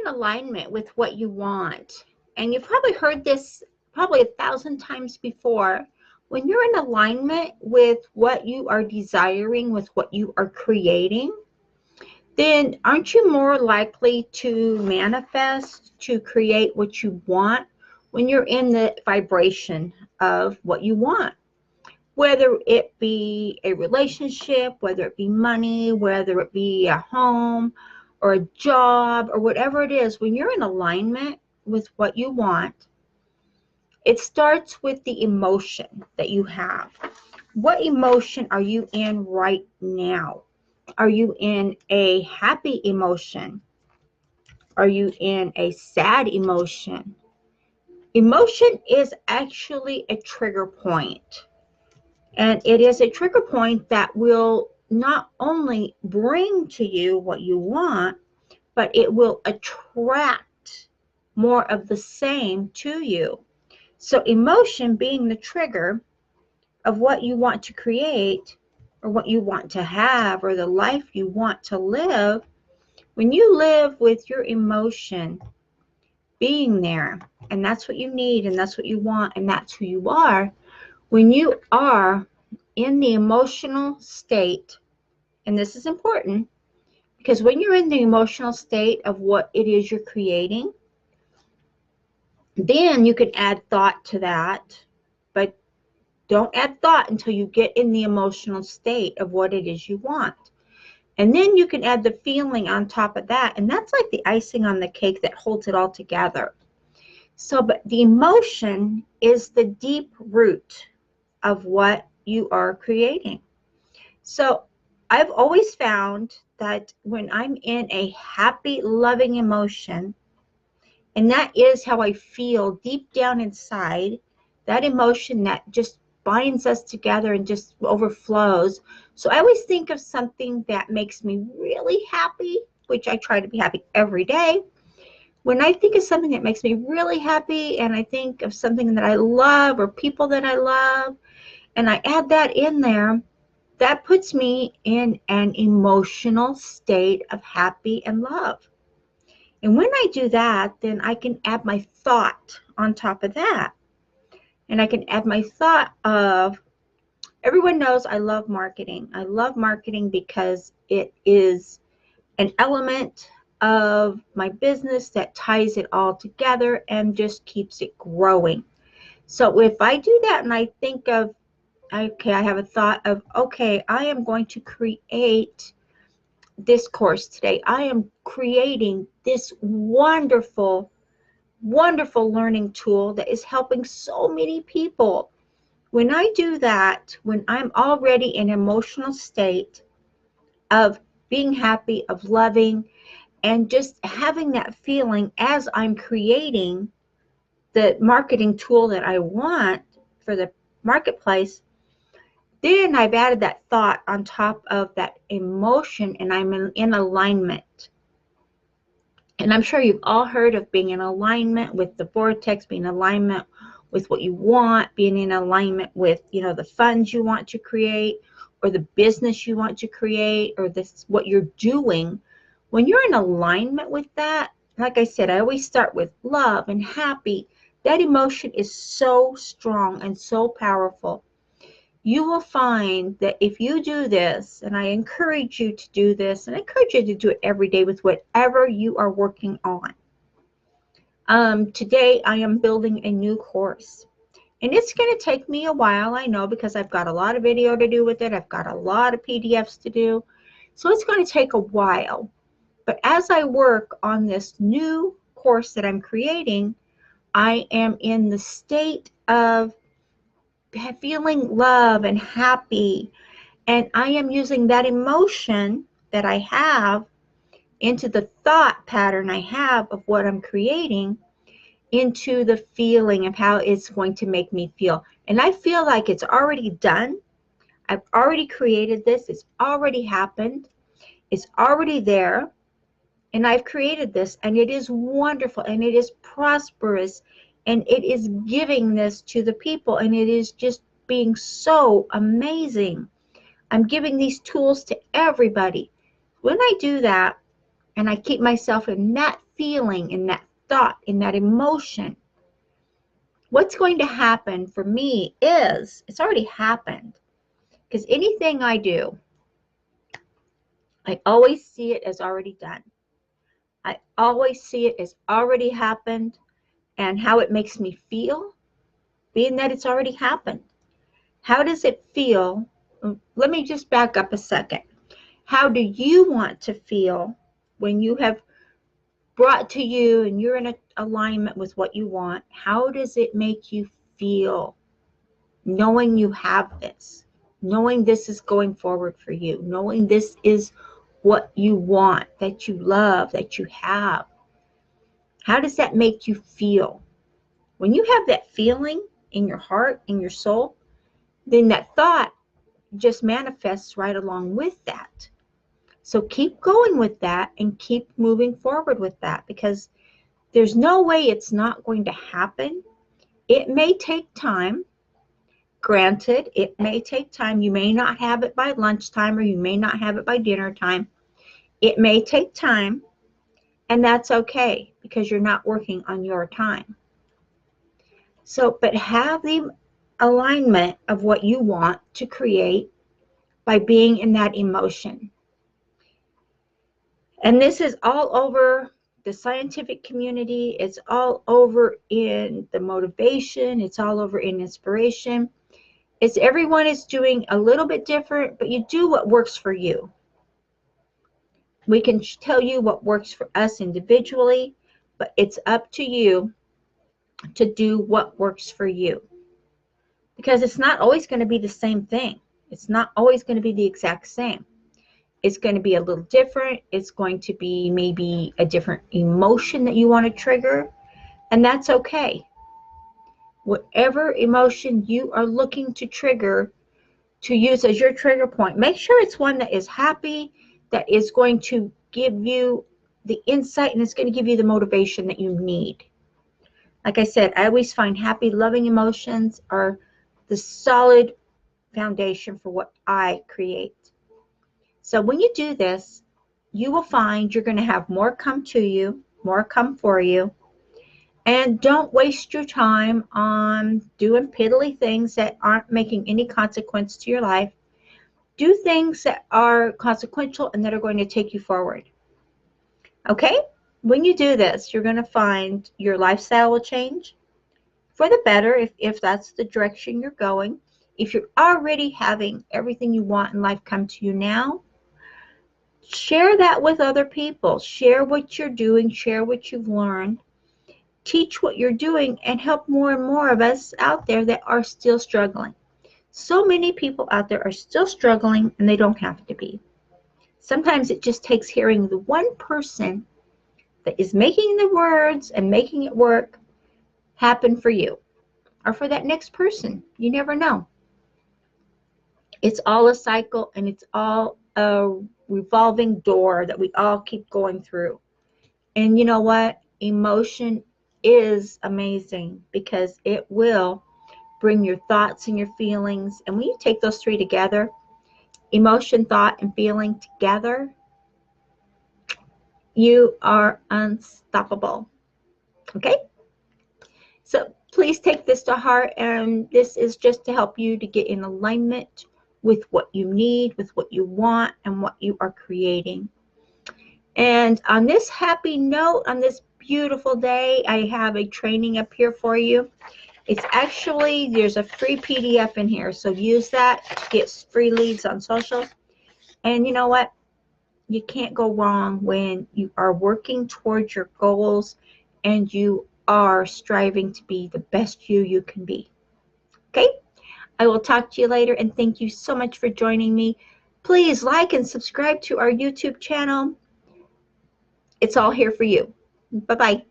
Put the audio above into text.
in alignment with what you want, and you've probably heard this probably 1,000 times before, when you're in alignment with what you are desiring, with what you are creating, then aren't you more likely to manifest, to create what you want when you're in the vibration of what you want? Whether it be a relationship, whether it be money, whether it be a home or a job or whatever it is, when you're in alignment with what you want, it starts with the emotion that you have. What emotion are you in right now? Are you in a happy emotion? Are you in a sad emotion? Emotion is actually a trigger point. And it is a trigger point that will not only bring to you what you want, but it will attract more of the same to you. So emotion being the trigger of what you want to create or what you want to have or the life you want to live, when you live with your emotion being there, and that's what you need and that's what you want and that's who you are, when you are in the emotional state, and this is important because when you're in the emotional state of what it is you're creating, then you can add thought to that, but don't add thought until you get in the emotional state of what it is you want. And then you can add the feeling on top of that, and that's like the icing on the cake that holds it all together. So, but the emotion is the deep root of what you are creating. So I've always found that when I'm in a happy, loving emotion, and that is how I feel deep down inside, that emotion that just binds us together and just overflows. So I always think of something that makes me really happy, which I try to be happy every day. When I think of something that makes me really happy, and I think of something that I love or people that I love, and I add that in there, that puts me in an emotional state of happy and love. And when I do that, then I can add my thought on top of that. And I can add my thought of, everyone knows I love marketing. I love marketing because it is an element of my business that ties it all together and just keeps it growing. So if I do that and I think of, okay, I have a thought of, okay, I am going to create this course today. I am creating this wonderful, wonderful learning tool that is helping so many people. When I do that, when I'm already in an emotional state of being happy, of loving, and just having that feeling as I'm creating the marketing tool that I want for the marketplace, then I've added that thought on top of that emotion, and I'm in alignment. And I'm sure you've all heard of being in alignment with the vortex, being in alignment with what you want, being in alignment with, the funds you want to create, or the business you want to create, or this what you're doing. When you're in alignment with that, like I said, I always start with love and happy. That emotion is so strong and so powerful. You will find that if you do this, and I encourage you to do this, and I encourage you to do it every day with whatever you are working on. Today I am building a new course, and it's going to take me a while, I know, because I've got a lot of video to do with it. I've got a lot of PDFs to do, so it's going to take a while. But as I work on this new course that I'm creating, I am in the state of feeling love and happy, and I am using that emotion that I have into the thought pattern I have of what I'm creating into the feeling of how it's going to make me feel. And I feel like it's already done. I've already created this. It's already happened. It's already there. And I've created this, and it is wonderful, and it is prosperous, and it is giving this to the people, and it is just being so amazing. I'm giving these tools to everybody. When I do that, and I keep myself in that feeling, in that thought, in that emotion, what's going to happen for me is, it's already happened. Because anything I do, I always see it as already done. I always see it as already happened, and how it makes me feel, being that it's already happened. How does it feel? Let me just back up a second. How do you want to feel when you have brought to you and you're in alignment with what you want? How does it make you feel knowing you have this, knowing this is going forward for you, knowing this is what you want, that you love, that you have? How does that make you feel? When you have that feeling in your heart, in your soul, then that thought just manifests right along with that. So keep going with that and keep moving forward with that, because there's no way it's not going to happen. It may take time. Granted, it may take time. You may not have it by lunchtime, or you may not have it by dinner time. It may take time, and that's okay, because you're not working on your time. So, but have the alignment of what you want to create by being in that emotion. And this is all over the scientific community. It's all over in the motivation. It's all over in inspiration. It's everyone is doing a little bit different, but you do what works for you. We can tell you what works for us individually, but it's up to you to do what works for you. Because it's not always going to be the same thing. It's not always going to be the exact same. It's going to be a little different. It's going to be maybe a different emotion that you want to trigger, and that's okay. Whatever emotion you are looking to trigger, to use as your trigger point, make sure it's one that is happy, that is going to give you the insight, and it's going to give you the motivation that you need. Like I said, I always find happy, loving emotions are the solid foundation for what I create. So when you do this, you will find you're going to have more come to you, more come for you. And don't waste your time on doing piddly things that aren't making any consequence to your life. Do things that are consequential and that are going to take you forward. Okay? When you do this, you're going to find your lifestyle will change for the better, if that's the direction you're going. If you're already having everything you want in life come to you now, share that with other people. Share what you're doing. Share what you've learned. Teach what you're doing, and help more and more of us out there that are still struggling. So many people out there are still struggling, and they don't have to be. Sometimes it just takes hearing the one person that is making the words and making it work happen for you, or for that next person. You never know. It's all a cycle, and it's all a revolving door that we all keep going through. And you know what? Emotion is amazing, because it will bring your thoughts and your feelings. And when you take those three together, emotion, thought, and feeling together, you are unstoppable. Okay? So please take this to heart, and this is just to help you to get in alignment with what you need, with what you want, and what you are creating. And on this happy note, on this beautiful day, I have a training up here for you. It's actually, there's a free PDF in here, so use that to get free leads on social. And you know what? You can't go wrong when you are working towards your goals and you are striving to be the best you can be. Okay? I will talk to you later, and thank you so much for joining me. Please like and subscribe to our YouTube channel. It's all here for you. Bye-bye.